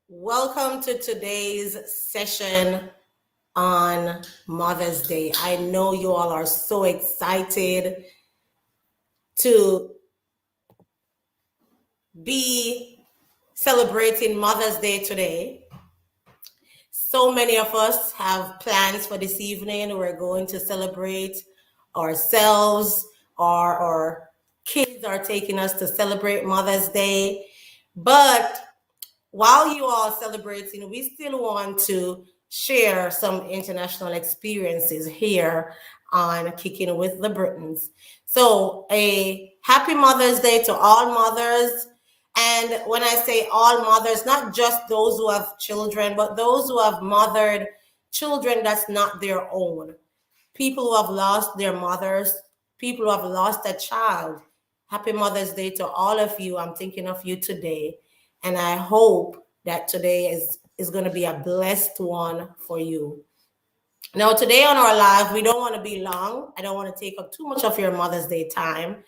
Welcome to today's session on Mother's Day. I know you all are so excited to be celebrating Mother's Day today. So many of us have plans for this evening. We're going to celebrate ourselves, or our kids are taking us to celebrate Mother's Day. But while you are celebrating, we still want to share some international experiences here on Kicking with the Britons. So, a happy Mother's Day to all mothers. And when I say all mothers, not just those who have children, but those who have mothered children that's not their own. People who have lost their mothers, people who have lost a child. Happy Mother's Day to all of you. I'm thinking of you today. And I hope that today is going to be a blessed one for you. Now, today on our live, we don't want to be long. I don't want to take up too much of your Mother's Day time,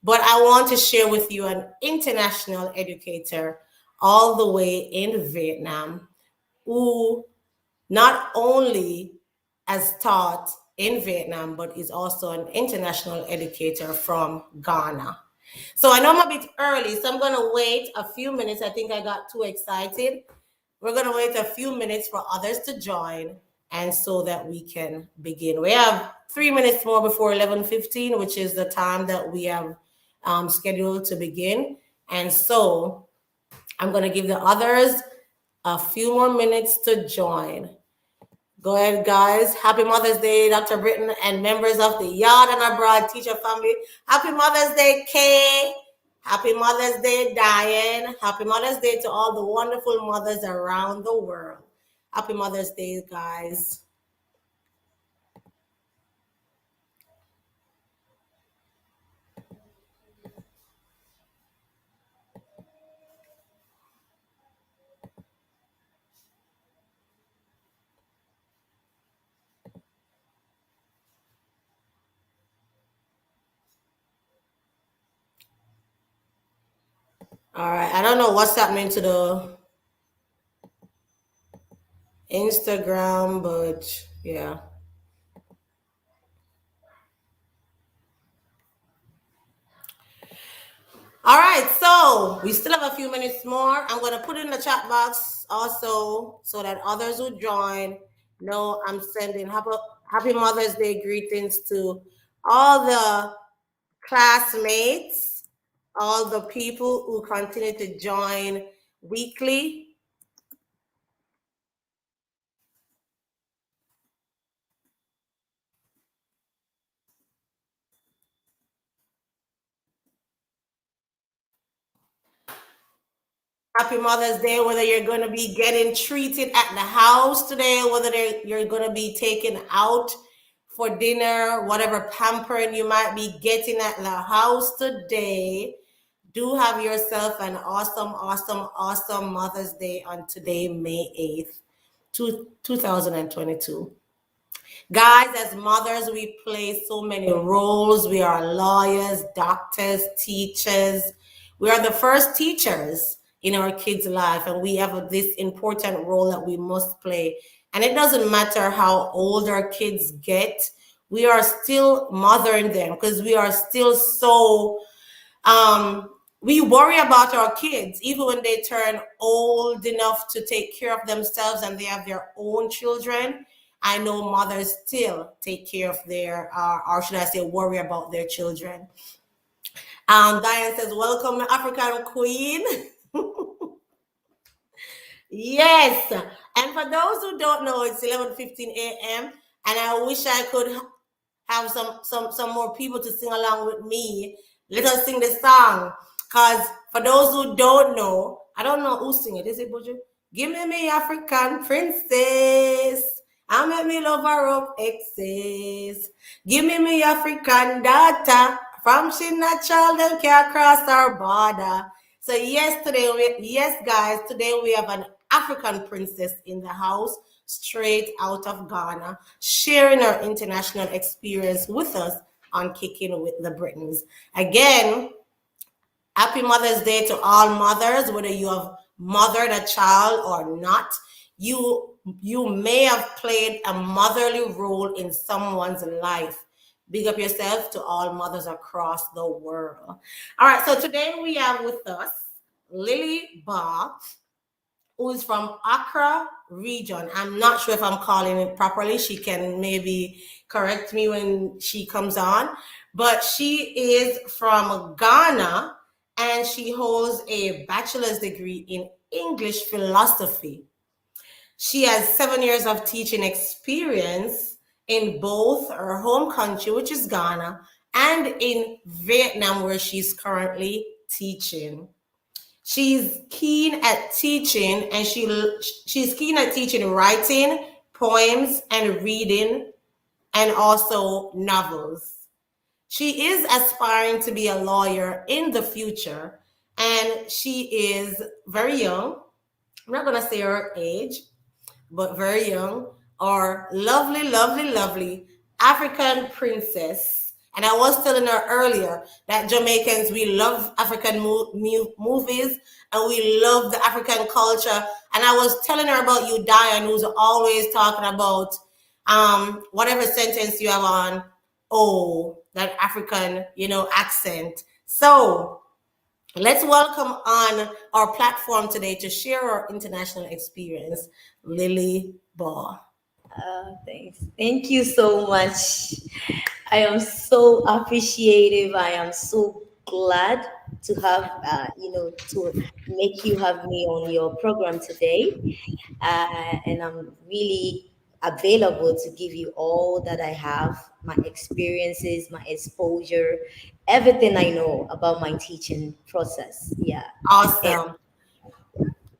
but I want to share with you an international educator all the way in Vietnam who not only has taught in Vietnam, but is also an international educator from Ghana. So I know I'm a bit early, so I'm going to wait a few minutes. I think I got too excited. We're going to wait a few minutes for others to join, and so that we can begin. We have 3 minutes more before 11:15, which is the time that we have scheduled to begin. And so I'm going to give the others a few more minutes to join. Go ahead, guys. Happy Mother's Day, Dr. Britton, and members of the Yard and Abroad teacher family. Happy Mother's Day, Kay. Happy Mother's Day, Diane. Happy Mother's Day to all the wonderful mothers around the world. Happy Mother's Day, guys. All right. I don't know what's happening to the Instagram, but yeah. All right, so we still have a few minutes more. I'm going to put in the chat box also so that others who join know I'm sending happy Mother's Day greetings to all the classmates, all the people who continue to join weekly. Happy Mother's Day, whether you're going to be getting treated at the house today, whether you're going to be taken out for dinner, whatever pampering you might be getting at the house today, do have yourself an awesome Mother's Day on today, May 8th, 2022. Guys, as mothers, we play so many roles. We are lawyers, doctors, teachers. We are the first teachers in our kids' life, and we have this important role that we must play. And it doesn't matter how old our kids get, we are still mothering them because we are still so we worry about our kids even when they turn old enough to take care of themselves and they have their own children. I know mothers still take care of their, or should I say, worry about their children. Diane says, welcome, African Queen. Yes. And for those who don't know, it's 11:15 a.m. And I wish I could have some more people to sing along with me. Let us sing the song. Because for those who don't know, I don't know who sing it. Is it Buju? Give me African princess. I make me love her up excess. Give me African daughter. From she not child them can't cross our border. So yes, guys, today we have an African princess in the house, straight out of Ghana, sharing her international experience with us on Kicking with the Britons. Again, happy Mother's Day to all mothers, whether you have mothered a child or not, you may have played a motherly role in someone's life. Big up yourself to all mothers across the world. All right, so today we have with us Lily Baah, who is from Accra region. I'm not sure if I'm calling it properly. She can maybe correct me when she comes on. But she is from Ghana and she holds a bachelor's degree in English philosophy. She has 7 years of teaching experience in both her home country, which is Ghana, and in Vietnam, where she's currently teaching. She's keen at teaching, and she's keen at teaching writing, poems, and reading, and also novels. She is aspiring to be a lawyer in the future, and she is very young. I'm not gonna say her age, but very young, our lovely, lovely, lovely African princess. And I was telling her earlier that Jamaicans, we love African movies and we love the African culture. And I was telling her about you, Diane, who's always talking about whatever sentence you have on, oh, that African, accent. So let's welcome on our platform today to share our international experience, Lily Baah. Thanks. Thank you so much. I am so appreciative. I am so glad to have, to make you have me on your program today. And I'm really available to give you all that I have, my experiences, my exposure, everything I know about my teaching process. Yeah. And Awesome.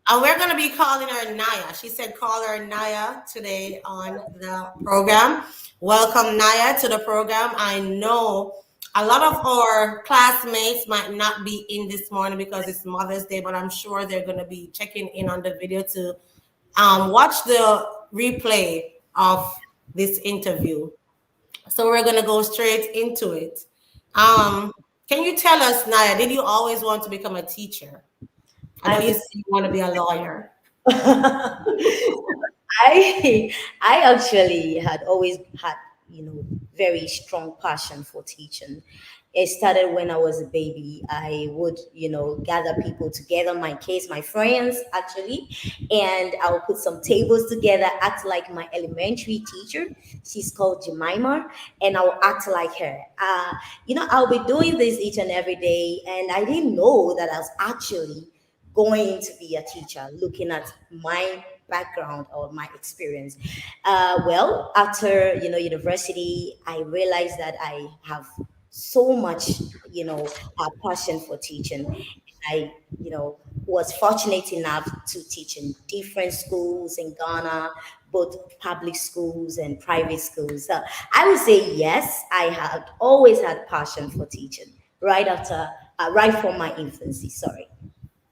And we're going to be calling her Naya. She said call her Naya today on the program. Welcome, Naya, to the program. I know a lot of our classmates might not be in this morning because it's Mother's Day, but I'm sure they're going to be checking in on the video to watch the replay of this interview. So we're going to go straight into it. Um, can you tell us, Naya, did you always want to become a teacher? I know I you would said you want to be a lawyer. I actually had always had, very strong passion for teaching. It started when I was a baby. I would, gather people together, my kids, my friends actually, and I would put some tables together, act like my elementary teacher. She's called Jemima, and I'll act like her. I'll be doing this each and every day, and I didn't know that I was actually going to be a teacher, looking at my background or my experience. Well, after university, I realized that I have so much passion for teaching. I was fortunate enough to teach in different schools in Ghana, both public schools and private schools. So I would say yes, I had always had passion for teaching right from my infancy. Sorry.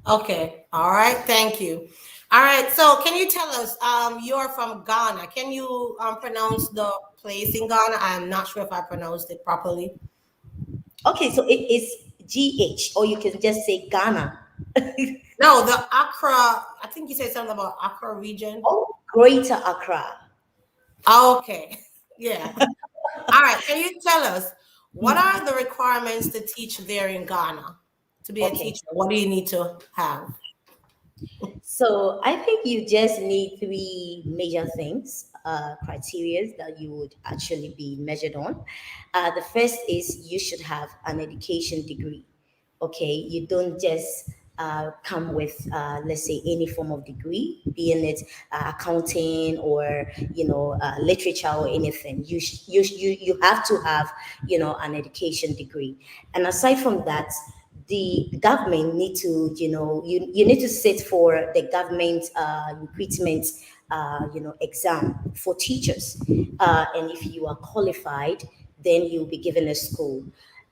Okay. All right. Thank you. All right. So can you tell us, you're from Ghana. Can you pronounce the place in Ghana? I'm not sure if I pronounced it properly. Okay, so it is GH, or you can just say Ghana. No, the Accra, I think you said something about Accra region. Oh, Greater Accra. Okay. Yeah. All right. Can you tell us what are the requirements to teach there in Ghana? To be a Okay, teacher, what do you need to have? so I think you just need three major things, criteria that you would actually be measured on. The first is you should have an education degree. Okay, you don't just come with, let's say, any form of degree, being it accounting or literature or anything. You have to have an education degree. And aside from that, the government need to you need to sit for the government recruitment exam for teachers, and if you are qualified, then you'll be given a school.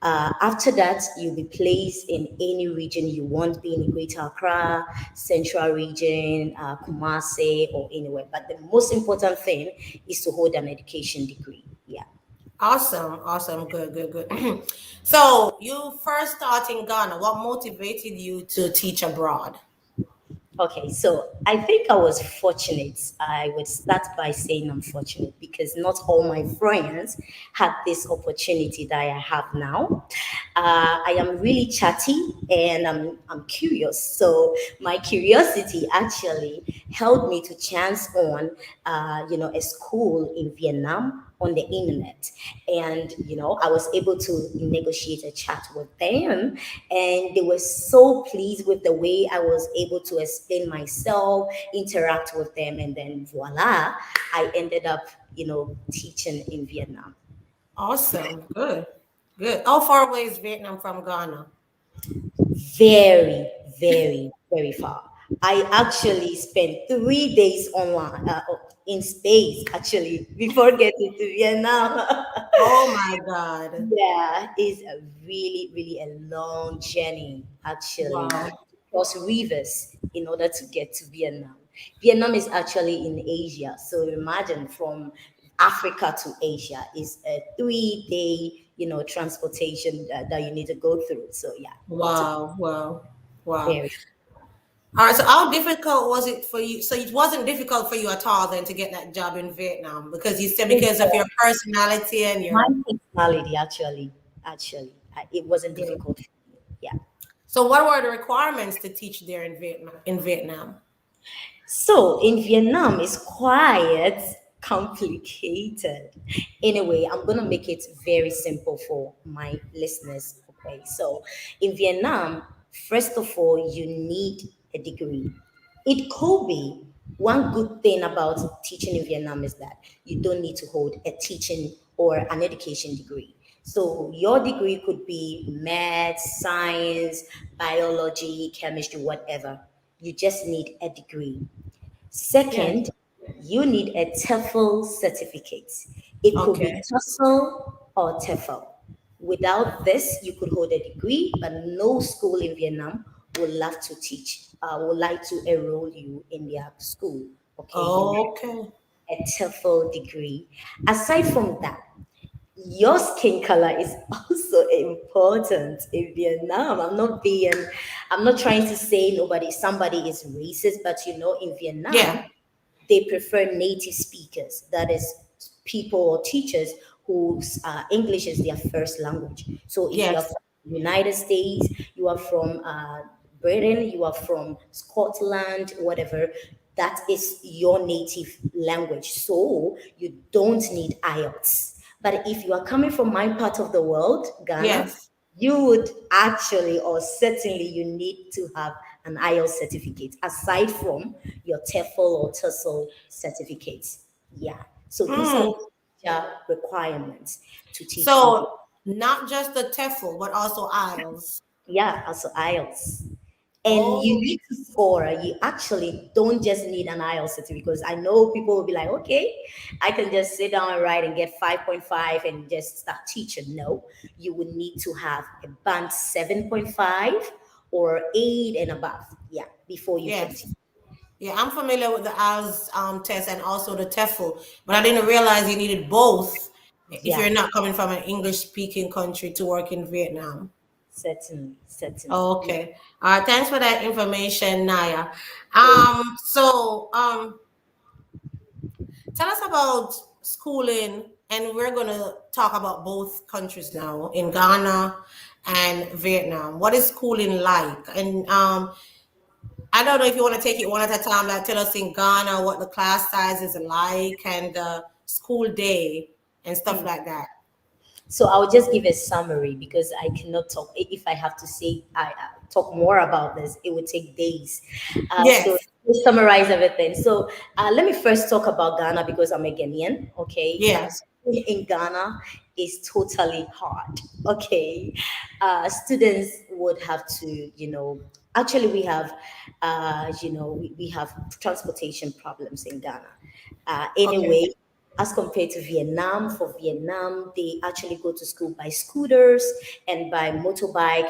After that, you'll be placed in any region you want, being in Greater Accra, Central Region, Kumasi, or anywhere. But the most important thing is to hold an education degree. Yeah. Awesome, awesome, good, good, good. So you first start in Ghana. What motivated you to teach abroad? Okay, so I think I was fortunate. I would start by saying I'm fortunate because not all my friends had this opportunity that I have now. I am really chatty and I'm curious. So my curiosity actually held me to chance on, a school in Vietnam on the internet, and I was able to negotiate a chat with them, and they were so pleased with the way I was able to explain myself, interact with them, and then voila, I ended up teaching in Vietnam. Awesome. Good. Good. How far away is Vietnam from Ghana? Very, very, very far. I actually spent 3 days online, in space actually before getting to Vietnam. Oh my God. Yeah, it's a really, really a long journey actually Wow. to cross rivers in order to get to Vietnam. Vietnam is actually in Asia, so imagine from Africa to Asia is a 3 day, transportation that you need to go through. So yeah, it took Wow. Wow. Wow. very. All right. So how difficult was it for you? So it wasn't difficult for you at all then to get that job in Vietnam because you said because of your personality and My your personality actually, it wasn't good. difficult for me. Yeah. So what were the requirements to teach there in Vietnam? In Vietnam. So in Vietnam, it's quite complicated. Anyway, I'm gonna make it very simple for my listeners. Okay, so in Vietnam, first of all, you need a degree. It could be one good thing about teaching in Vietnam is that you don't need to hold a teaching or an education degree. So your degree could be math, science, biology, chemistry, whatever. You just need a degree. Yes. Second, you need a TEFL certificate. It could be Okay. TESOL or TEFL. Without this, you could hold a degree, but no school in Vietnam would love to teach, would like to enroll you in their school. Okay, you need Okay. a TEFL degree. Aside from that, your skin color is also important in Vietnam. I'm not trying to say somebody is racist, but in Yeah. Vietnam, they prefer native speakers. That is, people or teachers whose English is their first language. So if you are Yes. from the United States, you are from Britain, you are from Scotland, whatever, that is your native language. So you don't need IELTS. But if you are coming from my part of the world, Ghana, Yes. you would actually or certainly you need to have an IELTS certificate aside from your TEFL or TESOL certificates. Yeah. So these are Hmm. the major requirements to teach in. So not just the TEFL, but also IELTS. Yeah, also IELTS. And you Oh, need to score. You actually don't just need an IELTS certificate because I know people will be like, okay, I can just sit down and write and get 5.5 and just start teaching. No, you would need to have a band 7.5 or 8 and above. Yeah, before you can teach. yes. Yeah, I'm familiar with the IELTS test and also the TEFL, but I didn't realize you needed both if Yeah, you're not coming from an English speaking country to work in Vietnam. certainly, certainly. Yeah. Okay. All right. Thanks for that information, Naya. So, Tell us about schooling, and we're gonna talk about both countries now in Ghana and Vietnam. What is schooling like? And I don't know if you want to take it one at a time, like tell us in Ghana what the class size is like and the school day and stuff like that. So I'll just give a summary because I cannot talk. If I have to say, talk more about this, it would take days. So Yes. to summarize everything. So let me first talk about Ghana because I'm a Ghanaian. Okay, Yeah. so in Ghana is totally hard. Okay, students would have to, actually we have, we have transportation problems in Ghana. Okay. Anyway, as compared to Vietnam. For Vietnam, they actually go to school by scooters and by motorbike.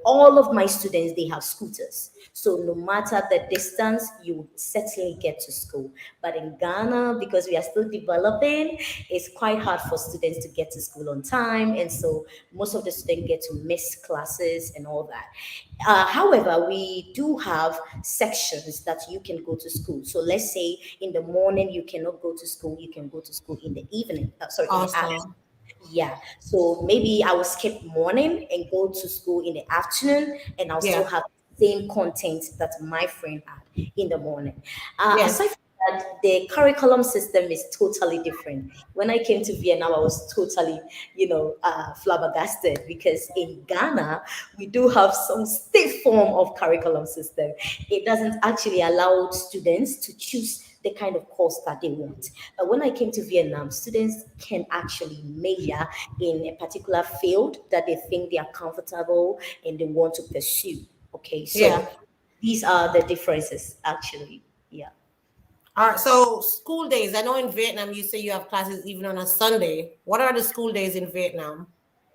All of my students, they have scooters. So no matter the distance, you will certainly get to school. But in Ghana, because we are still developing, it's quite hard for students to get to school on time. And so most of the students get to miss classes and all that. However, we do have sections that you can go to school. So let's say in the morning you cannot go to school, you can go to school in the evening. Sorry, in the afternoon. Awesome. Yeah. So maybe I will skip morning and go to school in the afternoon, and I'll still Yeah. have the same content that my friend had in the morning. Aside Yes. from that, the curriculum system is totally different. When I came to Vietnam, I was totally, flabbergasted, because in Ghana, we do have some stiff form of curriculum system. It doesn't actually allow students to choose the kind of course that they want. But when I came to Vietnam, students can actually major in a particular field that they think they are comfortable and they want to pursue. Okay, so Yeah. these are the differences actually. Yeah. All right. So school days. I know in Vietnam you say you have classes even on a Sunday. What are the school days in Vietnam?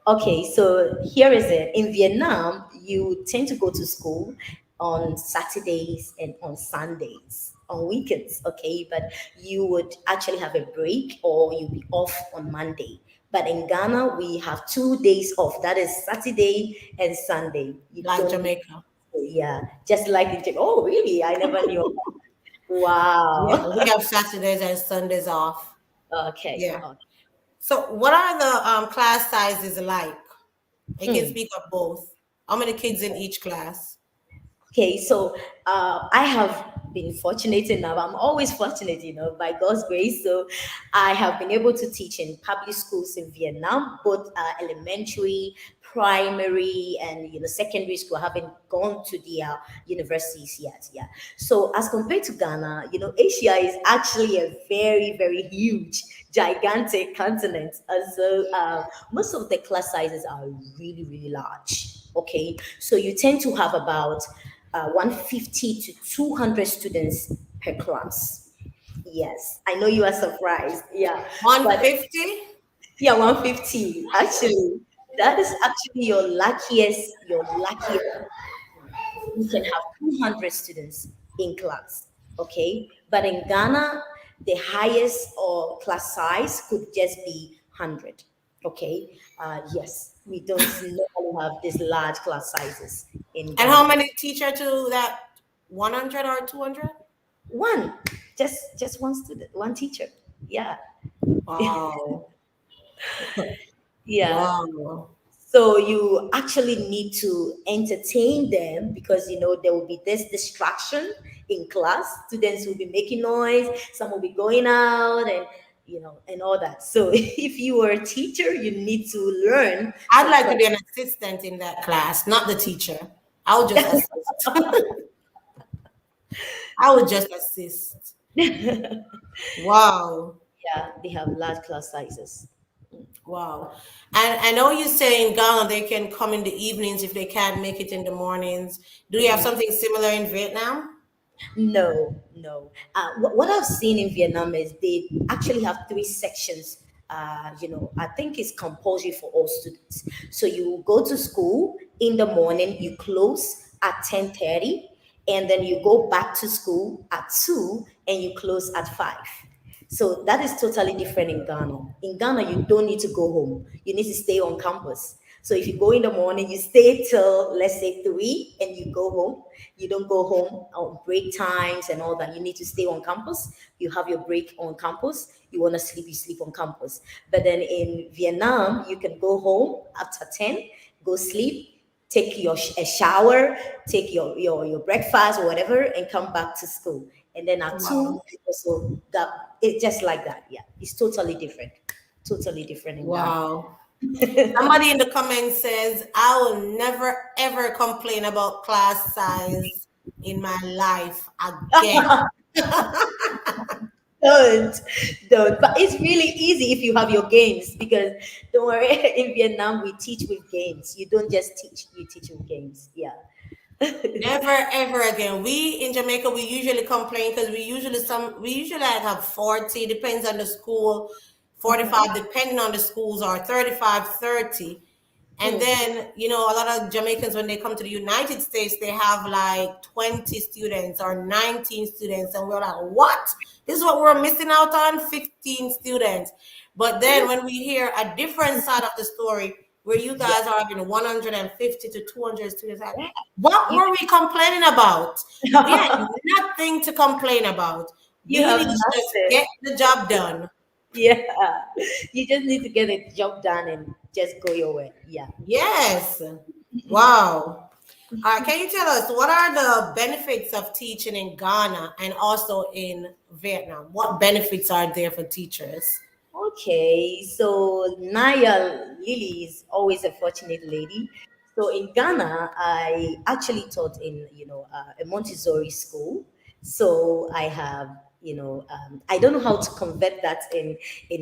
Okay, so here is it. In Vietnam, you tend to go to school on Saturdays and on Sundays, on weekends, okay? But you would actually have a break, or you'll be off on Monday. But in Ghana, we have 2 days off. That is Saturday and Sunday. You Like don't, Jamaica. yeah, just like in Japan. Oh, really? I never knew. Yeah, Wow. we have Saturdays and Sundays off. Okay. Yeah. Okay. So what are the class sizes like? I can Mm. speak of both. How many kids in each class? Okay, so I have been fortunate enough. I'm always fortunate, by God's grace. So I have been able to teach in public schools in Vietnam, both elementary, primary, and secondary school. I haven't gone to the universities yet. Yeah. So as compared to Ghana, Asia is actually a very, very huge, gigantic continent. And so most of the class sizes are really, really large. Okay, so you tend to have about 150 to 200 students per class. Yes, I know you are surprised. Yeah, but 150? yeah, 150 actually. That is actually your luckiest. Your luckiest. You can have 200 students in class. Okay, but in Ghana, the highest or class size could just be 100. Okay, yes, we don't normally have these large class sizes in And how Ghana. many teacher to that 100 or 200? One, just one student, one teacher. Yeah, Wow. yeah. Wow. So you actually need to entertain them, because there will be this distraction in class. Students will be making noise, some will be going out, and and all that. So if you are a teacher, you need to learn I'd to like to be an assistant in that class, not the teacher. I would just assist. I would just assist. Wow. yeah, they have large class sizes. Wow. And I know you say in Ghana they can come in the evenings if they can't make it in the mornings. Do you have something similar in Vietnam? No, no. What I've seen in Vietnam is they actually have three sections. I think it's compulsory for all students. So you go to school in the morning, you close at 10:30, and then you go back to school at 2, and you close at 5. So that is totally different in Ghana. In Ghana, you don't need to go home. You need to stay on campus. So if you go in the morning, you stay till, let's say, 3, and you go home. You don't go home on break times and all that. You need to stay on campus. You have your break on campus. You want to sleep, you sleep on campus. But then in Vietnam, you can go home after 10, go sleep, take a shower, take your breakfast or whatever, and come back to school. And then at 2, Wow. also that it's just like that. Yeah, it's totally different. Totally different in Ghana. Wow. Somebody in the comments says, I will never ever complain about class size in my life again. Don't, don't. But it's really easy if you have your games, because don't worry, in Vietnam we teach with games. You don't just teach, you teach with games. Yeah. Never ever again. We in Jamaica, we usually complain because we usually like have 40, depends on the school, 45 depending on the schools, or 35, 30. And Hmm. then, a lot of Jamaicans, when they come to the United States, they have like 20 students or 19 students. And we're like, what? This is what we're missing out on? 15 students. But then when we hear a different side of the story, where you Yeah, guys are having 150 to 200 students, like, yeah. what You were we complaining about? We had nothing to complain about. you We have need to just nothing. get the job done. Yeah, you just need to get a job done and just go your way. Yeah. Yes. Wow. Can you tell us what are the benefits of teaching in Ghana and also in Vietnam? What benefits are there for teachers? Okay, so Naya Lily is always a fortunate lady. So in Ghana, I actually taught in a Montessori school. So I have I don't know how to convert that in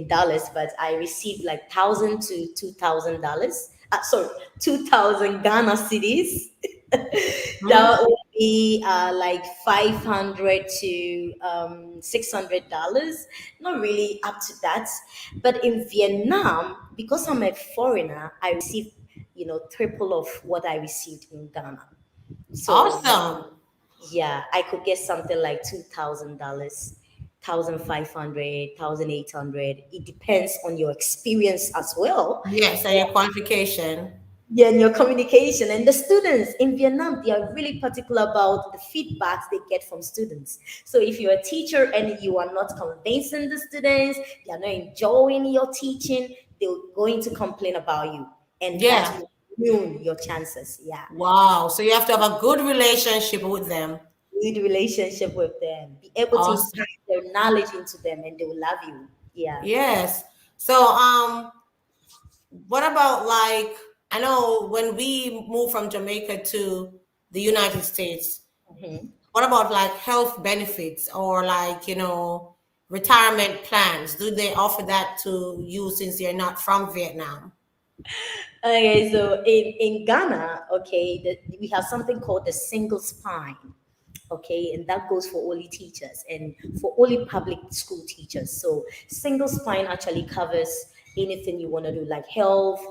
dollars, but I received like $1,000 to $2,000. Sorry, 2,000 Ghana cities. Hmm? That would be like 500 to $600. Not really up to that. But in Vietnam, because I'm a foreigner, I received triple of what I received in Ghana. So Awesome. yeah, I could get something like $2,000, 1,500, 1,800. It depends on your experience as well. Yes, and your qualification. Yeah, and your communication. And the students in Vietnam, they are really particular about the feedbacks they get from students. So if you're a teacher and you are not convincing the students, they are not enjoying your teaching, they're going to complain about you. And that Yeah. will ruin your chances. Yeah. Wow. So you have to have a good relationship with them. Good relationship with them. Be able to Awesome. impart their knowledge into them and they will love you. Yeah. Yes. So, what about like, I know when we moved from Jamaica to the United States, Mhm. what about like health benefits or like, retirement plans? Do they offer that to you since you're not from Vietnam? Okay, so in Ghana, okay, we have something called the single spine. Okay, and that goes for only teachers and for only public school teachers. So single spine actually covers anything you want to do, like health,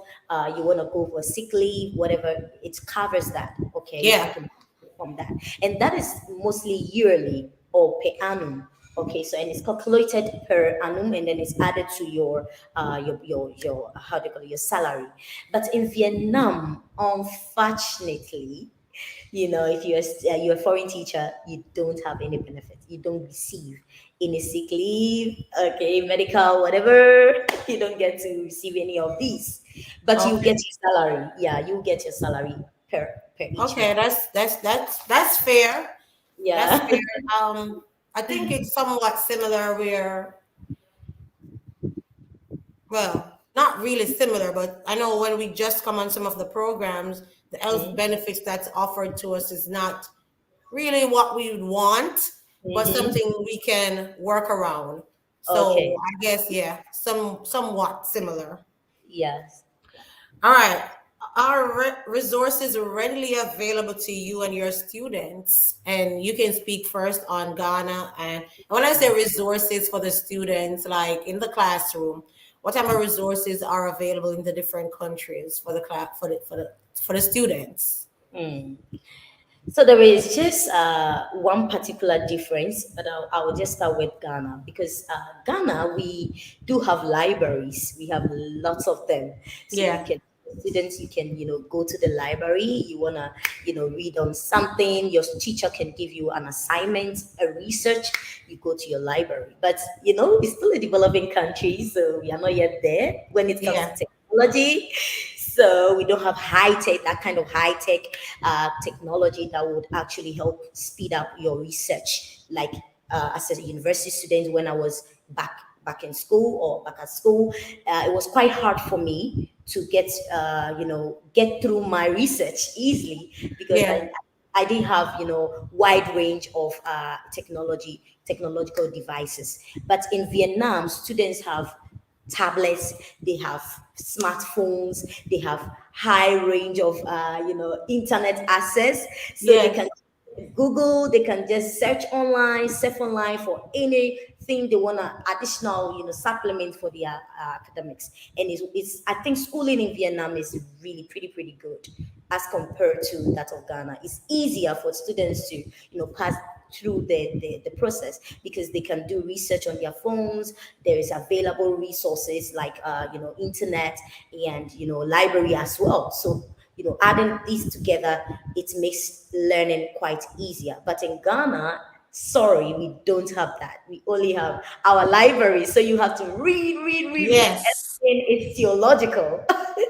you want to go for sick leave, whatever, it covers that. Okay, you Yeah. can from that, and that is mostly yearly or per annum. Okay, so and it's calculated per annum, and then it's added to your how do you call it, your salary. But in Vietnam, unfortunately, if you're a foreign teacher, you don't have any benefits. You don't receive any sick leave, okay, medical, whatever. You don't get to receive any of these, but you Okay. get your salary. Yeah, you get your salary per each Okay, month. that's fair. That's Yeah. fair. I think it's somewhat similar where, well, not really similar, but I know when we just come on some of the programs, the health benefits that's offered to us is not really what we would want, but Mm-hmm. something we can work around. So Okay. I guess, yeah, somewhat similar. Yes. All right. Are resources readily available to you and your students? And you can speak first on Ghana. And when I say resources for the students, like in the classroom, what type of resources are available in the different countries for the class for the students? Mm. So there is just one particular difference, but I will just start with Ghana because Ghana, we do have libraries. We have lots of them. So you Yeah. can, students, you can, go to the library. You want to, read on something. Your teacher can give you an assignment, a research. You go to your library. But, it's still a developing country, so we are not yet there when it comes to Yeah. technology. So we don't have that kind of high tech technology that would actually help speed up your research. Like as a university student, when I was back in school or back at school, it was quite hard for me to get through my research easily because Yeah. I didn't have wide range of technological devices. But in Vietnam, students have tablets, they have smartphones, they have high range of internet access, so they can Yes. Google, they can just search online, surf online for anything they want to additional, supplement for their academics. And it's, I think schooling in Vietnam is really pretty good as compared to that of Ghana. It's easier for students to, pass through the process because they can do research on their phones. There is available resources like, internet and, library as well. So adding these together, it makes learning quite easier. But in Ghana, sorry, we don't have that. We only have our library, so you have to read. Yes. And it's theological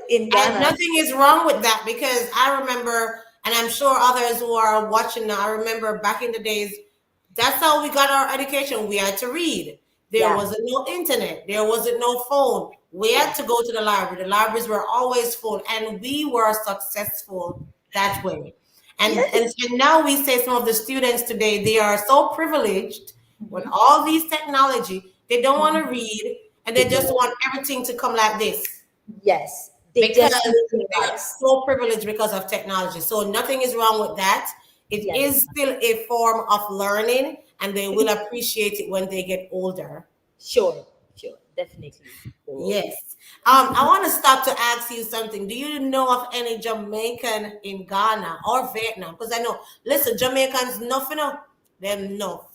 in And Ghana. nothing is wrong with that because I remember, and I'm sure others who are watching now, I remember back in the days, that's how we got our education. We had to read. There Yeah, wasn't no internet. There wasn't no phone. We had yeah. to go to the library. The libraries were always full, and we were successful that way. And now we say some of the students today, they are so privileged with Mhm. all these technology. They don't want Mhm. to read, and They they just don't. want everything to come like this Yes, they because just live they are lives. so privileged because of technology. So nothing is wrong with that. It Yes, is still a form of learning, and they will appreciate it when they get older. sure, sure, definitely. So, Yes. I want to stop to ask you something. Do you know of any Jamaican in Ghana or Vietnam? Because I know, listen, Jamaicans, nothing, them no.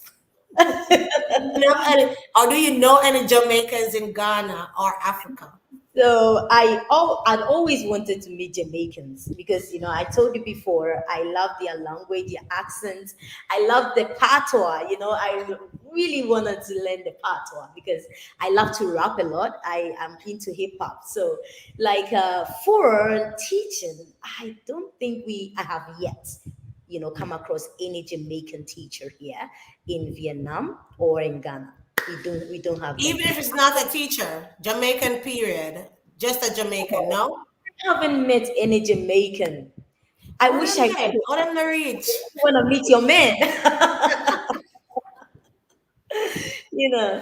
Or do you know any Jamaicans in Ghana or Africa? So I'd always wanted to meet Jamaicans because I told you before I love their language, their accent. I love the patois. I really wanted to learn the patois because I love to rap a lot. I am into hip hop. So like for teaching, I don't think I have yet come across any Jamaican teacher here in Vietnam or in Ghana. We don't have them. Even if it's not a teacher, Jamaican period, just a Jamaican, no? I haven't met any Jamaican. I Oh, wish them I dead. could. Oh, them the reach. Want to meet your man. you know.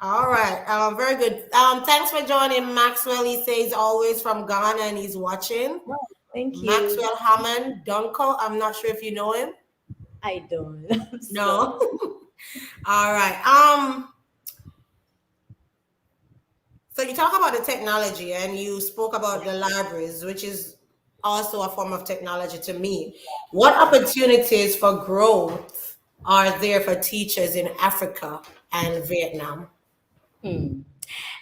All right. Very good. Thanks for joining Maxwell. He says always from Ghana and he's watching. Wow, thank you. Maxwell Hammond, Dunkel. I'm not sure if you know him. I don't. I'm sorry. No. All right. So you talk about the technology and you spoke about the libraries, which is also a form of technology to me. What opportunities for growth are there for teachers in Africa and Vietnam? Hmm.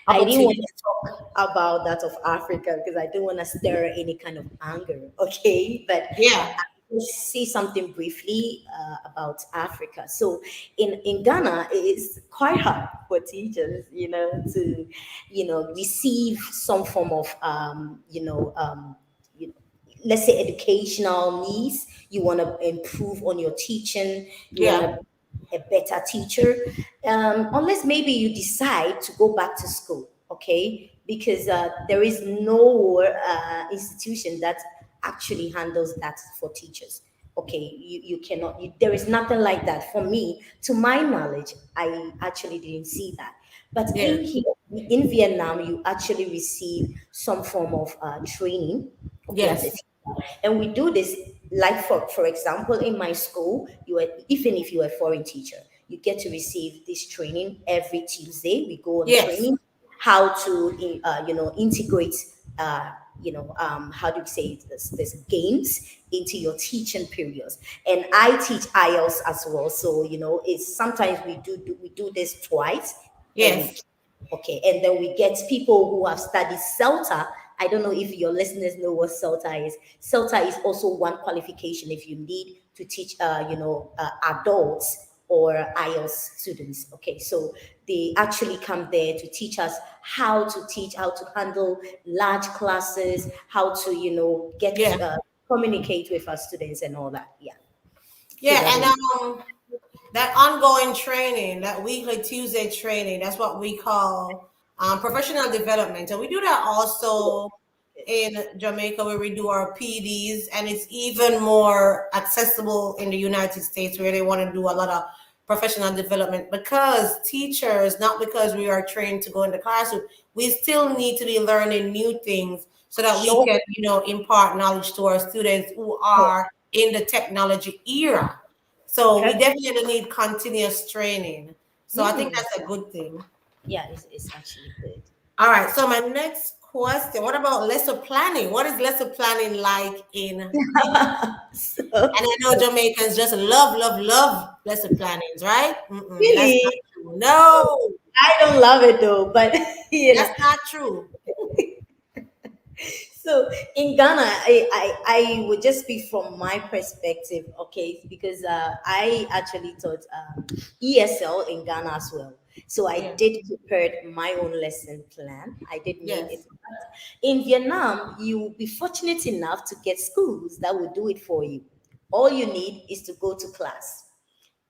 I didn't want Opportunities. to talk about that of Africa because I don't want to stir any kind of anger. Okay, but Yeah. I will say something briefly about Africa. So in Ghana, it's quite hard for teachers, to receive some form of you know, let's say educational needs. You want to improve on your teaching. You want Yeah. to a better teacher, unless maybe you decide to go back to school, okay? Because there is no institution that actually handles that for teachers. Okay, you cannot, there is nothing like that for me. To my knowledge, I actually didn't see that. But Yeah. in here, in Vietnam, you actually receive some form of training, okay, as a Yes. teacher. And we do this, like for example, in my school, you are, even if you are a foreign teacher, you get to receive this training every Tuesday. We go on Yes. training how to integrate how do you say it, this games into your teaching periods. And I teach IELTS as well, so it's sometimes we do this twice a Yes. week. Okay, and then we get people who have studied CELTA. I don't know if your listeners know what CELTA is. CELTA is also one qualification if you need to teach, adults or IELTS students. Okay, so they actually come there to teach us how to teach, how to handle large classes, how to, get Yeah. communicate with our students and all that. Yeah. So Yeah. that And is. that ongoing training, that weekly Tuesday training, that's what we call professional development. And we do that also in Jamaica where we do our PDs, and it's even more accessible in the United States where they want to do a lot of professional development because teachers, not because we are trained to go in the classroom, we still need to be learning new things so that we Sure. can, impart knowledge to our students who Sure. are in the technology era. So we Perfect. definitely need continuous training. So I think Hmm. that's a good thing. Yeah, it's actually good. All right. So my next question: what about lesson planning? What is lesson planning like in So, And I know Jamaicans just love, love, love lesson plannings, right? That's not really, true. No, I don't love it though, but you know. that's not true. So in Ghana, I would just speak from my perspective, okay, because I actually taught ESL in Ghana as well. So I Yeah. did prepare my own lesson plan. I did made it. Yes. In Vietnam, you will be fortunate enough to get schools that will do it for you. All you need is to go to class,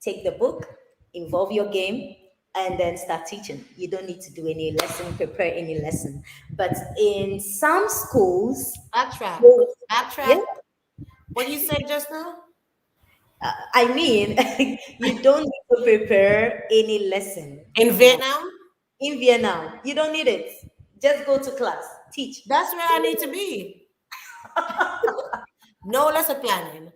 take the book, involve your game, and then start teaching. You don't need to do any lesson, prepare any lesson. But in some schools, Backtrack. well, yeah, Backtrack. What you said just now? I mean, you don't need to prepare any lesson. In No, Vietnam? in Vietnam, you don't need it. Just go to class, teach. That's where I need to be. No lesson planning.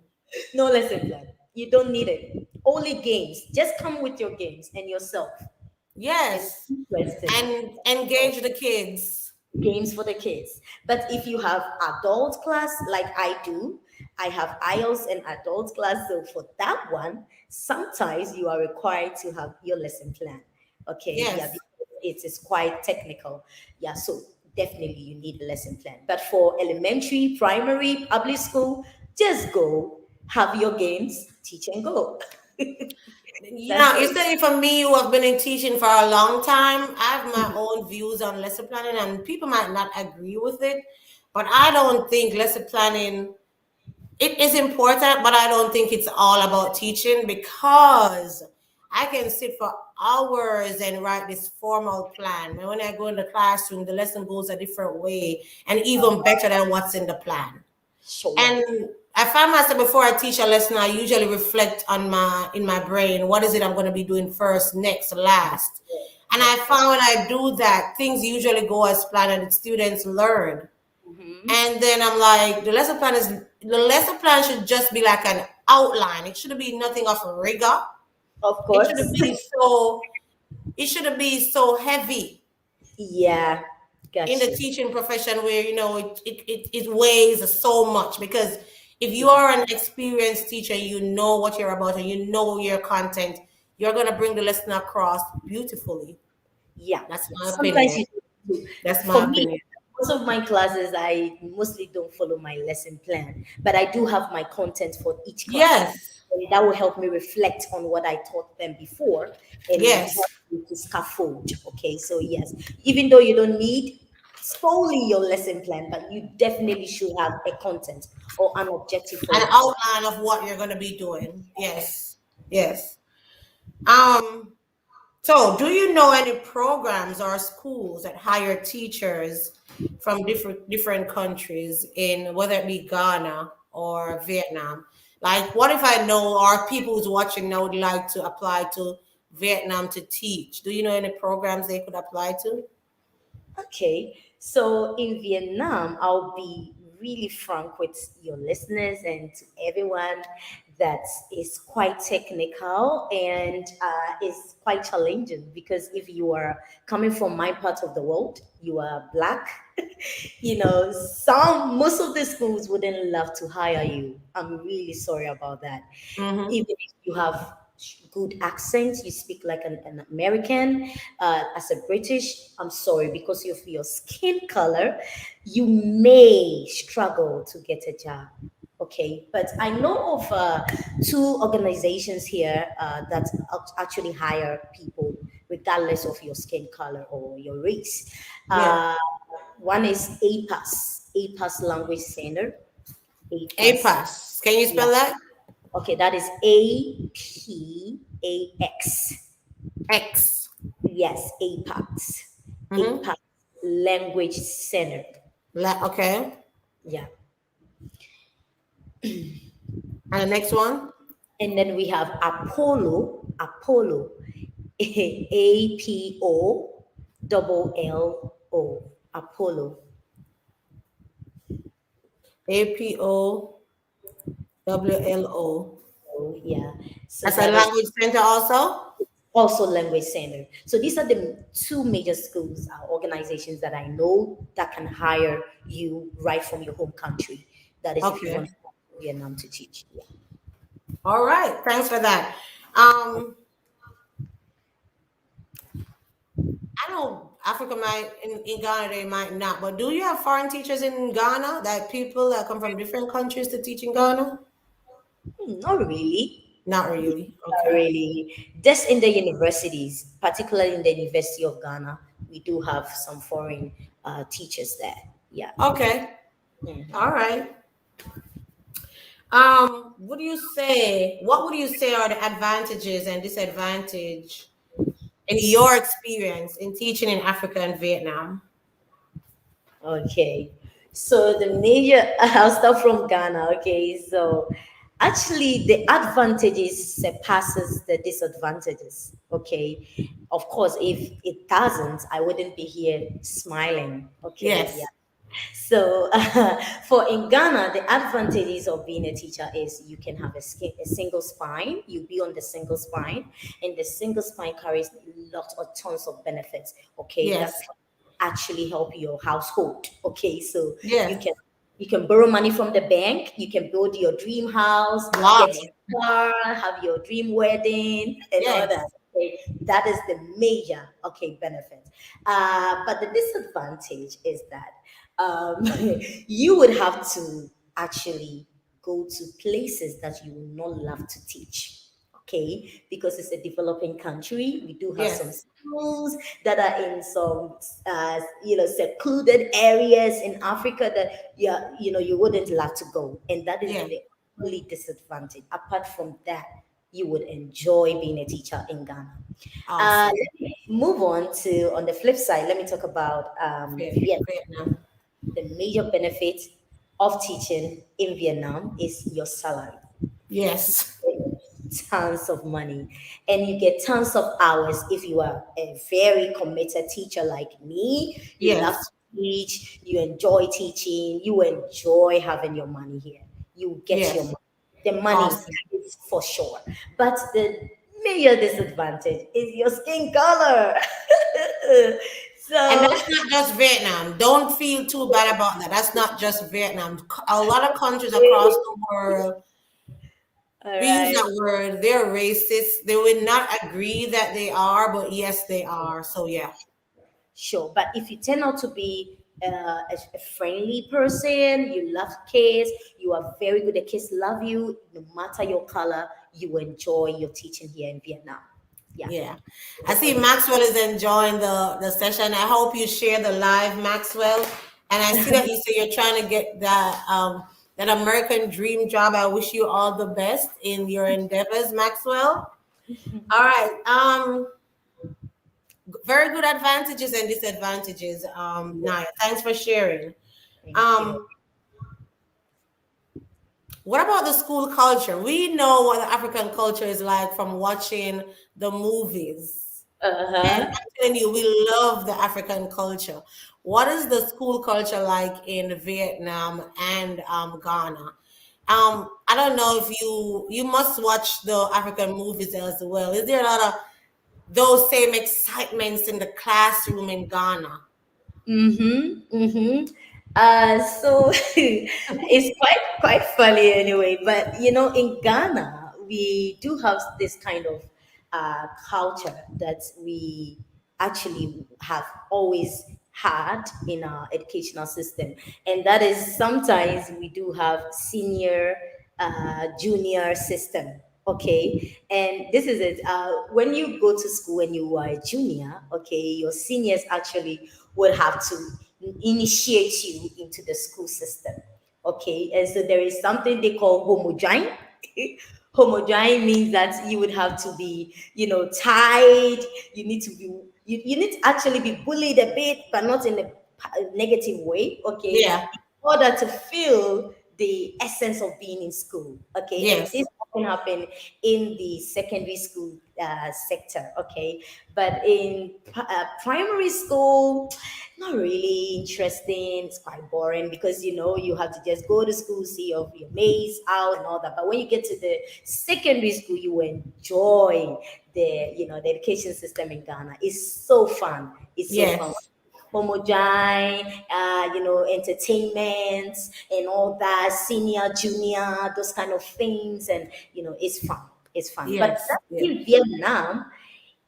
No lesson plan. You don't need it. Only games. Just come with your games and yourself and Yes. teach lesson. And engage the kids. Games for the kids. But if you have adult class, like I do, I have IELTS and adult class. So for that one, sometimes you are required to have your lesson plan. Okay, yeah, Yes. because it is quite technical. Yeah, so definitely you need a lesson plan. But for elementary, primary, public school, just go, have your games, teach and go. That's You it. say for me who have been in teaching for a long time, I have my own views on lesson planning, and people might not agree with it, but I don't think lesson planning it is important, but I don't think it's all about teaching because I can sit for hours and write this formal plan. And when I go in the classroom, the lesson goes a different way and even better than what's in the plan. So yeah. And I find myself before I teach a lesson, I usually reflect on my in my brain, what is it I'm going to be doing first, next, last. And Yeah. I found when I do that, things usually go as planned and the students learn. Hmm. And then I'm like, the lesson plan should just be like an outline. It shouldn't be nothing of a rigor. Of It shouldn't course. be so it shouldn't be so heavy Yeah, in got the you. teaching profession where it weighs so much because if you are an experienced teacher, you know what you're about and you know your content, you're gonna bring the lesson across beautifully. Yeah, That's yeah. my Sometimes opinion. you do. That's For my me, opinion. most of my classes, I mostly don't follow my lesson plan, but I do have my content for each class. Yes. And that will help me reflect on what I taught them before and Yes. help me to scaffold. Okay, so yes, even though you don't need solely your lesson plan, but you definitely should have a content or an objective for An your class. outline of what you're gonna be doing. Yes. Yes. Um, so do you know any programs or schools that hire teachers from different countries in whether it be Ghana or Vietnam? Like what if I know or people who's watching now would like to apply to Vietnam to teach? Do you know any programs they could apply to? Okay, so in Vietnam, I'll be really frank with your listeners and to everyone that is quite technical and is quite challenging because if you are coming from my part of the world, you are black, most of the schools wouldn't love to hire you. I'm really sorry about that. Mm-hmm. Even if you have good accent, you speak like an American, as a British, I'm sorry, because of your skin color, you may struggle to get a job. Okay, but I know of two organizations here that actually hire people regardless of your skin color or your race. Yeah. Uh, One is APAS Language Center. APAS, APAS. Can you yeah. spell that? Okay, that is APAX. X. Yes, APAX. Mm-hmm. APAX Language Center. Okay. Yeah. And the next one? And then we have Apollo, APO double LO, Apollo. APOWLO. Oh, yeah. So That's a that is language center also? also language center. So these are the two major schools, organizations that I know that can hire you right from your home country. That is if you want Okay. to come to Vietnam to teach. Yeah. All right. Thanks for that. Um, I know Africa might in Ghana they might not, but do you have foreign teachers in Ghana? That people that come from different countries to teach in Ghana? Not really. Not really. Not Okay. really. Just in the universities, particularly in the University of Ghana, we do have some foreign teachers there. Yeah. Okay. All Mhm. right. What do you say? What would you say are the advantages and disadvantage in your experience in teaching in Africa and Vietnam? Okay. So the major, I'll start from Ghana. Okay. So actually, the advantages surpasses the disadvantages. Okay. Of course, if it doesn't, I wouldn't be here smiling. Okay. Yes. Yeah. So, for in Ghana, the advantages of being a teacher is you can have a single spine. You be on the single spine, and the single spine carries lots or tons of benefits. Okay, that Yes. can actually help your household. Okay, so you Yes. can you can borrow money from the bank. You can build your dream house, get Wow. your car, have your dream wedding, and all Yes. that. Okay, that is the major benefit. But the disadvantage is that um, you would have to actually go to places that you will not love to teach. Okay, because it's a developing country, we do have some Yes. schools that are in some, secluded areas in Africa that you wouldn't love to go, and that is Yes. the only disadvantage. Apart from that, you would enjoy being a teacher in Ghana. Awesome. Let me move on to on the flip side. Let me talk about Vietnam. Vietnam. The major benefit of teaching in Vietnam is your salary. Yes. Tons of money, and you get tons of hours if you are a very committed teacher like me. You love Yes. to teach, you enjoy teaching, you enjoy having your money here. You get your Yes. money. The money Awesome. is for sure, but the major disadvantage is your skin color. And So that's not just Vietnam. Don't feel too bad about that. That's not just Vietnam. A lot of countries across the world, all we use right. that word, they're racist. They would not agree that they are, but yes, they are. So yeah. Sure, but if you turn out to be a friendly person, you love kids, you are very good at kids, love you, no matter your color, you enjoy your teaching here in Vietnam. Yeah. Yeah. I see Definitely. Maxwell is enjoying the session. I hope you share the live, Maxwell. And I see that you say you're trying to get that American dream job. I wish you all the best in your endeavors, Maxwell. All right. Very good advantages and disadvantages. Yeah. Naya, thanks for sharing. Thank you. Um, what about the school culture? We know what the African culture is like from watching the movies. And Uh-huh. I'm telling you, we love the African culture. What is the school culture like in Vietnam and Ghana? I don't know if you must watch the African movies as well. Is there a lot of those same excitements in the classroom in Ghana? Mm-hmm. Mm-hmm. So it's quite funny anyway. But in Ghana, we do have this kind of culture that we actually have always had in our educational system, and that is sometimes we do have senior, junior system. Okay, and this is it. When you go to school when you are a junior, okay, your seniors actually would have to initiate you into the school system. Okay, and so there is something they call homogyne. Homogyne means that you would have to be, tied. You need to be, you need to actually be bullied a bit, but not in a negative way. Okay, Yeah. in order to feel the essence of being in school. Okay, and this Yes. often happen in the secondary school sector, okay? But in primary school, not really interesting. It's quite boring because you have to just go to school, see your mates out and all that. But when you get to the secondary school, you enjoy the education system in Ghana. It's so fun. It's so fun. Yes. Homogen, entertainment and all that, senior, junior, those kind of things, and it's fun. It's fun. But Yes. Yes. in Vietnam,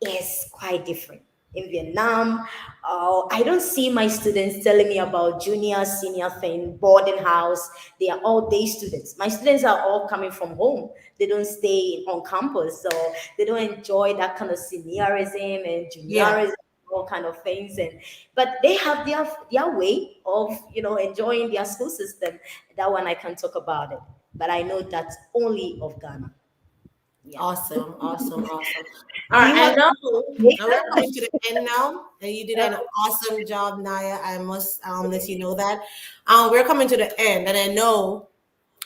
is quite different. In Vietnam, I don't see my students telling me about junior, senior thing, boarding house. They are all day students. My students are all coming from home. They don't stay on campus, so they don't enjoy that kind of seniorism and Yeah. juniorism, all kind of things. But they have their way of enjoying their school system. That one I can talk about it, but I know that's only of Ghana. Yeah. Awesome, awesome, awesome. All Do right, you and have now, any? now we're coming to the end now, and you did an awesome job, Naya. I must let you know that. We're coming to the end, and I know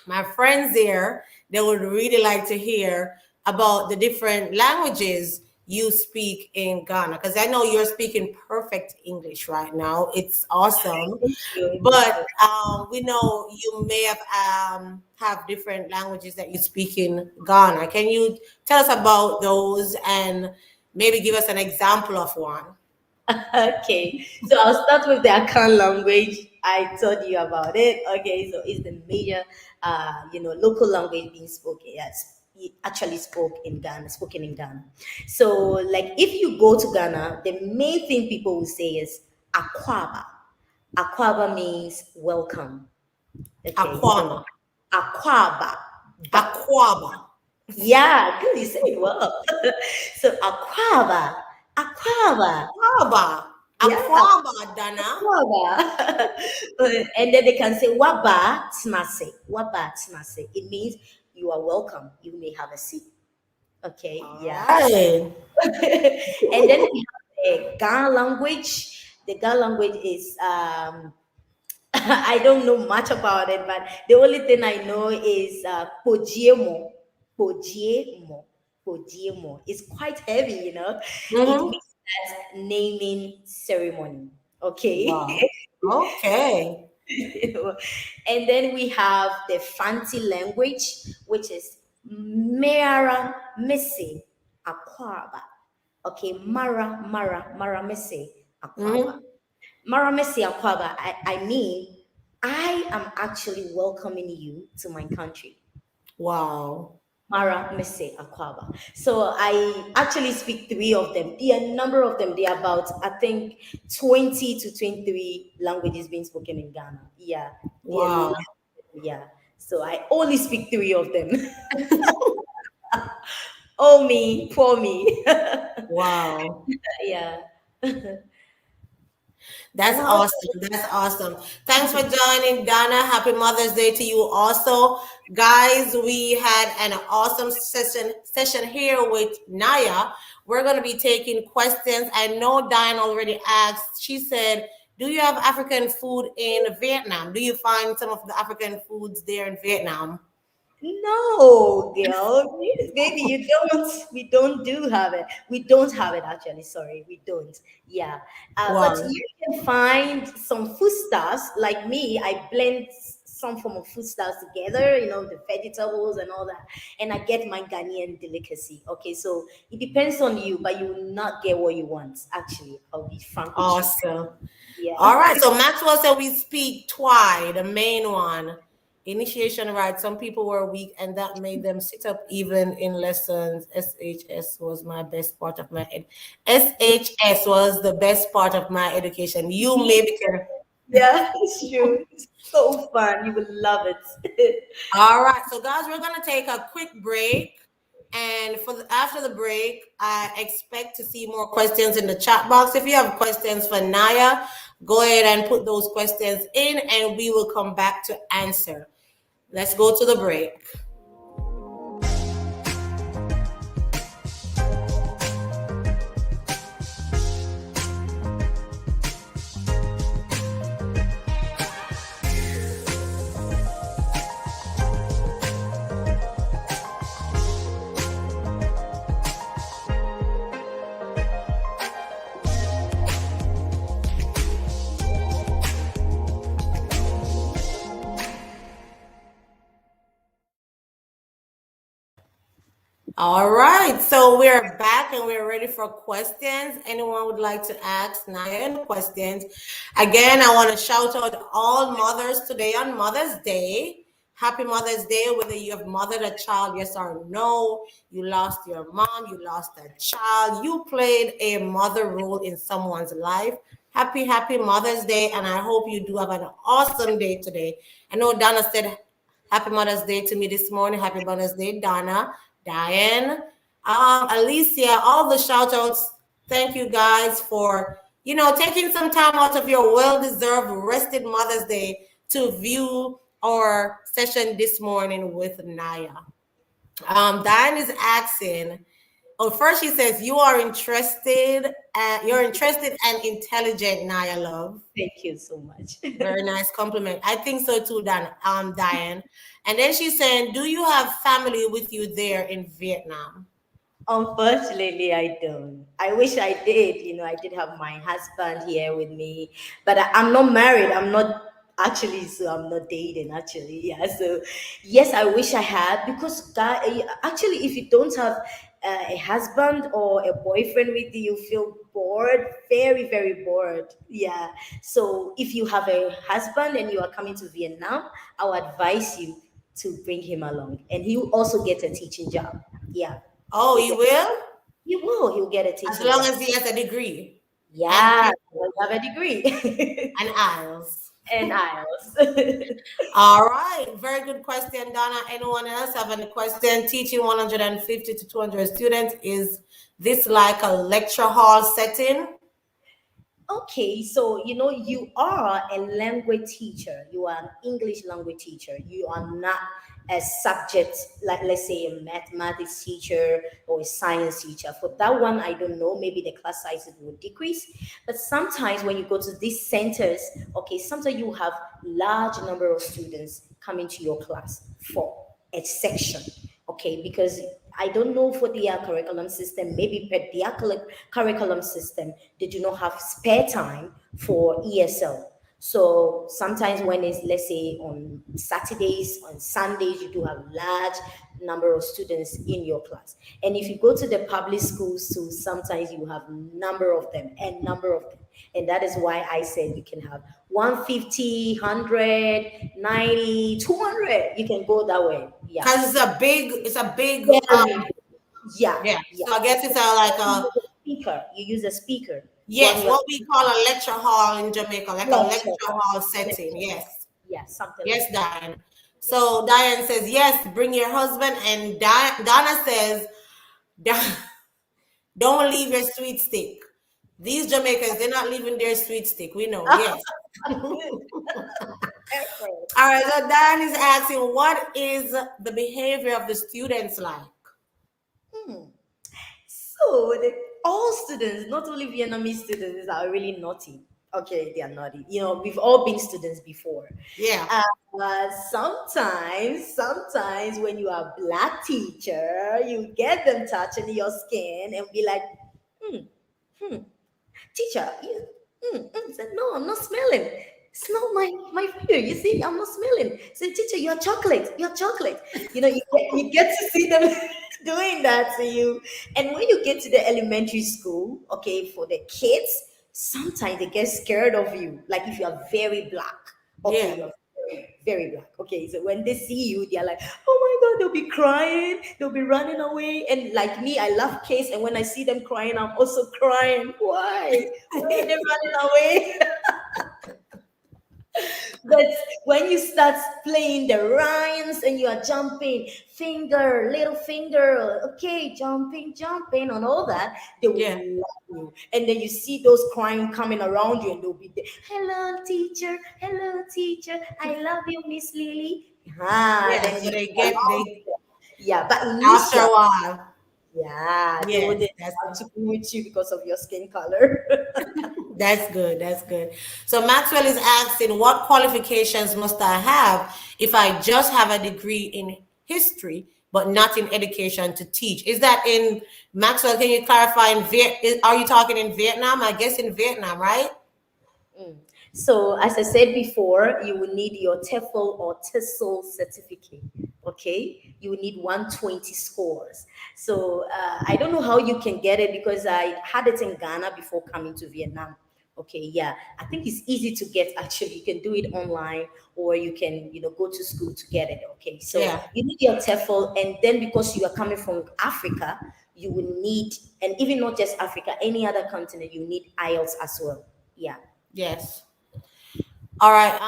my friends there, they would really like to hear about the different languages you speak in Ghana, because I know you're speaking perfect English right now. It's awesome. Thank you. Thank But you. we know you may have different languages that you speak in Ghana. Can you tell us about those and maybe give us an example of one? Okay, so I'll start with the Akan language. I told you about it. Okay, so it's the major, local language being spoken. Yes, it actually spoken in Ghana. So, like, if you go to Ghana, the main thing people will say is Akwaba. Akwaba means welcome. Okay, so Aquana. Akwaba. Aquaba. Yeah, good. You said it well. So Aquaba, Aquaba. Aquaba. Yeah, Aquaba, Dana. Aquaba. And then they can say Waba Tmase. Waba Tmase. It means you are welcome. You may have a seat. Okay, All yeah. right. And then we have the Ga language. The Ga language is I don't know much about it, but the only thing I know is Pojiemo. Pojiemo. Pojiemo. It's quite heavy. It Mm-hmm. means that naming ceremony. Okay. Wow. Okay. And then we have the Fanti language, which is Mera Missy Aquaba. Okay, Mara Missy Aquaba. Mm-hmm. Maramesi Akwaba, I mean, I am actually welcoming you to my country. Wow. Mara Mese Akwaba. So I actually speak three of them. There are a number of them. There are about, I think, 20 to 23 languages being spoken in Ghana. Yeah. There are, Wow. yeah. So I only speak three of them. Oh, me, poor me. Wow. Yeah. That's Wow. awesome. That's awesome. Thanks for joining, Donna. Happy Mother's Day to you also. Guys, we had an awesome session here with Naya. We're going to be taking questions. I know Diane already asked. She said, do you have African food in Vietnam? Do you find some of the African foods there in Vietnam? No, girl. Maybe you don't. We don't do have it. We don't have it actually. Sorry, we don't. Yeah. But Wow. you can find some foodstuffs. Like me, I blend some form of foodstuffs together, the vegetables and all that. And I get my Ghanaian delicacy. Okay, so it depends on you, but you will not get what you want. Actually, I'll be frank with you. Awesome. Yeah. All right. So Maxwell said we speak Twi, the main one. Initiation right. Some people were weak, and that made them sit up even in lessons. SHS was my best part of my SHS was the best part of my education. You maybe can. Yeah, it's true. It's so fun. You will love it. All right. So guys, we're gonna take a quick break. And after the break, I expect to see more questions in the chat box. If you have questions for Naya, go ahead and put those questions in, and we will come back to answer. Let's go to the break. All right, so we're back and we're ready for questions. Anyone would like to ask Naya any questions? Again, I want to shout out all mothers today on Mother's Day. Happy Mother's Day, whether you have mothered a child, yes or no, you lost your mom, you lost a child, you played a mother role in someone's life. Happy Mother's Day, and I hope you do have an awesome day today. I know Donna said Happy Mother's Day to me this morning. Happy Mother's Day, Donna, Diane, Alicia, all the shout outs. Thank you guys for, taking some time out of your well-deserved rested Mother's Day to view our session this morning with Naya. Diane is asking, oh, first she says, you're interested and intelligent, Naya love. Thank you so much. Very nice compliment. I think so too, Diane. And then she's saying, do you have family with you there in Vietnam? Unfortunately, I don't. I wish I did. I did have my husband here with me, but I'm not married. I'm not actually, so I'm not dating actually. Yeah. So, yes, I wish I had because actually, if you don't have a husband or a boyfriend with you, you feel bored, very, very bored. Yeah. So, if you have a husband and you are coming to Vietnam, I would advise you to bring him along, and he will also get a teaching job. Yeah. Oh, He'll you get, will? he will. He'll get a As teaching long job. as he has a degree and Yeah, people he'll have a degree and aisles. and IELTS. All right. Very good question, Donna. Anyone else have any question? Teaching 150 to 200 students, is this like a lecture hall setting? Okay, so you are a language teacher. You are an English language teacher. You are not a subject, like let's say a mathematics teacher or a science teacher. For that one, I don't know. Maybe the class sizes will decrease. But sometimes when you go to these centers, okay, sometimes you have large number of students coming to your class for a section. Okay, because I don't know for their curriculum system, maybe per their curriculum system, they do not have spare time for ESL. So sometimes when it's, let's say, on Saturdays, on Sundays, you do have large number of students in your class. And if you go to the public schools too, sometimes you have number of them and number of them. And that is why I said you can have 150, 100, 90, 200. You can go that way. Yeah. Because it's a big, Very big. Yeah, yeah. yeah. So I guess it's a like You a, use a speaker. You use a speaker while yes, you're what we call a lecture hall in Jamaica, like a lecture lecture. hall setting. Lecture. Yes. Yeah, something like Yes, that. Diane. Yeah. So Diane says, yes, bring your husband. And Donna says, "Don- don't leave your sweet stick. These Jamaicans, they're not leaving their sweet stick. We know, yes. Good. All Excellent. right, so Diane is asking, what is the behavior of the students like? Hmm. So all students, not only Vietnamese students, are really naughty. Okay, they are naughty. We've all been students before. Yeah, Sometimes when you are a black teacher, you get them touching your skin and be like, hmm, hmm, teacher, said, no, I'm not smelling. Smell my finger. You see, I'm not smelling. Say, teacher, you're chocolate. You're chocolate. You get to see them doing that to you. And when you get to the elementary school, okay, for the kids, sometimes they get scared of you. Like if you are very black, okay, yeah. you're very, very black. Okay, so when they see you, they're like, oh my God, they'll be crying, they'll be running away. And like me, I love kids. And when I see them crying, I'm also crying. Why? Why are they running away? But when you start playing the rhymes and you are jumping, finger, little finger, okay, jumping, and all that, they will Yeah, love you. And then you see those crying coming around you, and they'll be there. Hello, teacher, I love you, Miss Lily. Ah, yeah. then So you they go get along they with them. Yeah, but after initially, a while. yeah, they Yes, wouldn't want to be with you because of your skin color. that's good. That's good. So Maxwell is asking, what qualifications must I have if I just have a degree in history but not in education to teach? Is that in Maxwell? Can you clarify? Are you talking in Vietnam? I guess in Vietnam, right? Mm. So, as I said before, you will need your TEFL or TESOL certificate. okay, you will need 120 scores. So I don't know how you can get it because I had it in Ghana before coming to Vietnam. Okay, yeah, I think it's easy to get actually. You can do it online or you can, go to school to get it. Okay, so Yeah. you need your TEFL, and then because you are coming from Africa, you will need, and even not just Africa, any other continent, you need IELTS as well. Yeah. Yes. All right.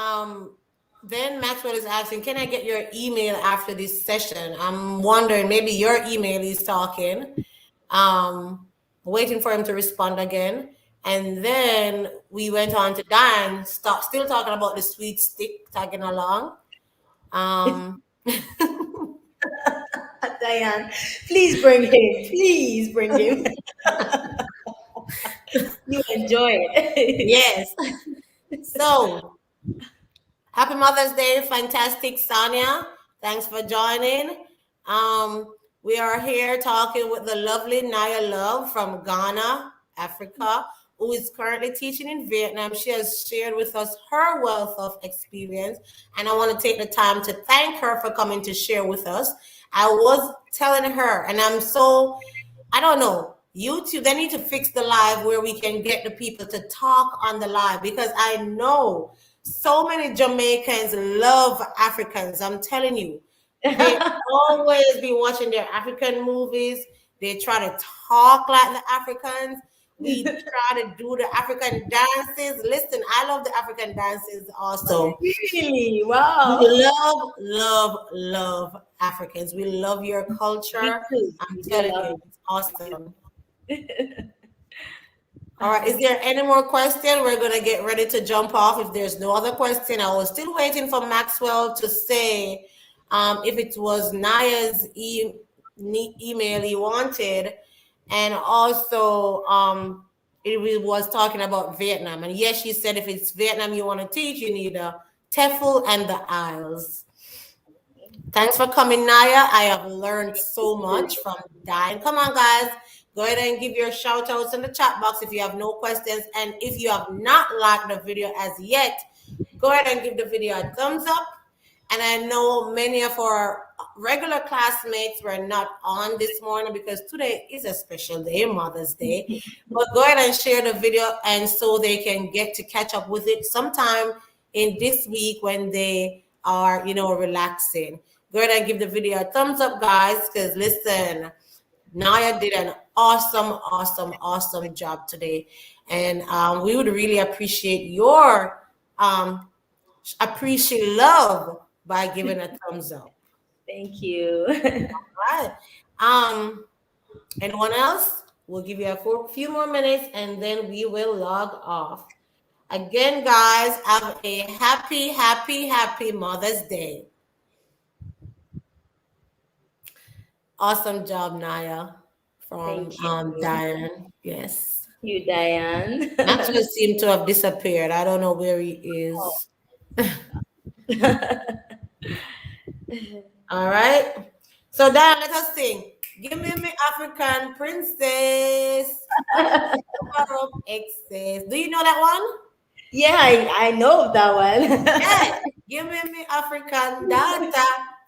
Then Maxwell is asking, can I get your email after this session? I'm wondering, maybe your email is talking. Um, Waiting for him to respond again. And then we went on to Dan, still talking about the sweet stick tagging along. Um, Diane, please bring him. Please bring him. You enjoy it. yes. So happy Mother's Day, fantastic Sonia. Thanks for joining. We are here talking with the lovely Naya Love from Ghana, Africa, who is currently teaching in Vietnam. She has shared with us her wealth of experience, and I want to take the time to thank her for coming to share with us. I was telling her, and I'm so, I don't know, YouTube, they need to fix the live where we can get the people to talk on the live because I know so many Jamaicans love Africans. I'm telling you, they always be watching their African movies. They try to talk like the Africans. We try to do the African dances. Listen, I love the African dances also. Really? We Wow. love, love, love Africans. We love your Me culture. too. I'm We do telling love you, it. it's awesome. All right. Is there any more question? We're gonna get ready to jump off. If there's no other question, I was still waiting for Maxwell to say if it was Naya's email he wanted, and also it was talking about Vietnam. And yes, she said if it's Vietnam you want to teach, you need a TEFL and the IELTS. Thanks for coming, Naya. I have learned so much from Diane. Come on, guys. Go ahead and give your shout outs in the chat box if you have no questions. And if you have not liked the video as yet, go ahead and give the video a thumbs up. And I know many of our regular classmates were not on this morning because today is a special day, Mother's Day. But go ahead and share the video and so they can get to catch up with it sometime in this week when they are, relaxing. Go ahead and give the video a thumbs up, guys, because listen, Naya did an awesome, awesome, awesome job today. And we would really appreciate your appreciate love by giving a thumbs up. Thank you. All right. Um, Anyone else? We'll give you a few more minutes and then we will log off. Again, guys, have a happy, happy, happy Mother's Day. Awesome job, Naya, from Thank you. Diane. Yes. You, Diane. Maxwell seemed to have disappeared. I don't know where he Oh. is. All right. So, Diane, let us sing. Give me African princess. Cover up excess. Do you know that one? Yeah, I know that Yeah. one. Give me African daughter.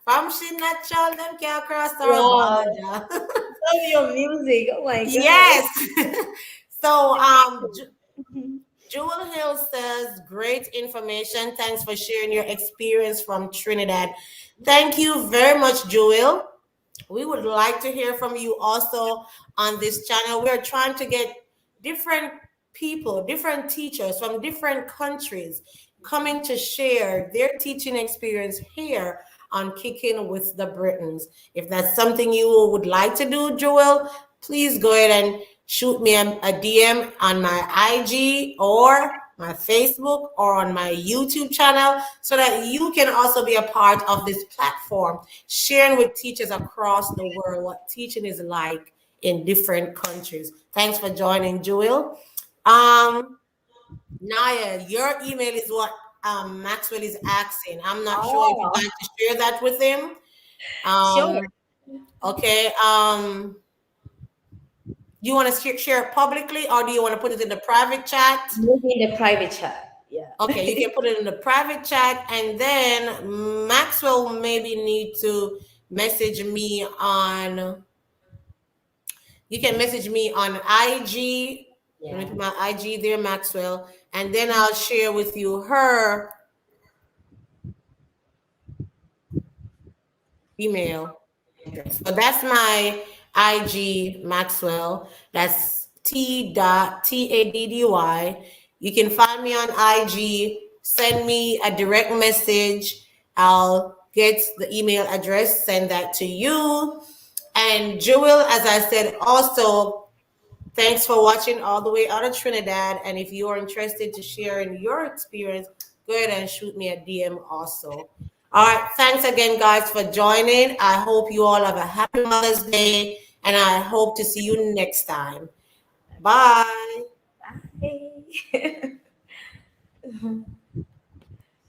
From she natural, them can't cross our Wow. border. Love your music. Oh my Yes. God. So, Jewel Hill says, great information. Thanks for sharing your experience from Trinidad. Thank you very much, Jewel. We would like to hear from you also on this channel. We're trying to get different people, different teachers from different countries coming to share their teaching experience here on Kicking with the Britons. If that's something you would like to do, Joel, please go ahead and shoot me a DM on my IG or my Facebook or on my YouTube channel so that you can also be a part of this platform, sharing with teachers across the world what teaching is like in different countries. Thanks for joining, Joel. Um, Naya, your email is what Maxwell is asking. I'm not sure if you'd Oh, like to share that with him. sure. Okay. Do you want to share it publicly or do you want to put it in the private chat? Maybe in the private chat. Yeah. Okay, you can put it in the private chat, and then Maxwell maybe need to message me on. You can message me on IG. Let me Yeah. put my IG there, Maxwell, and then I'll share with you her email address. So that's my IG, Maxwell. That's T.TADDY. You can find me on IG. Send me a direct message. I'll get the email address, send that to you. And Jewel, as I said, also, thanks for watching all the way out of Trinidad. And if you are interested to share in your experience, go ahead and shoot me a DM also. All right. Thanks again, guys, for joining. I hope you all have a happy Mother's Day, and I hope to see you next time. Bye. Bye.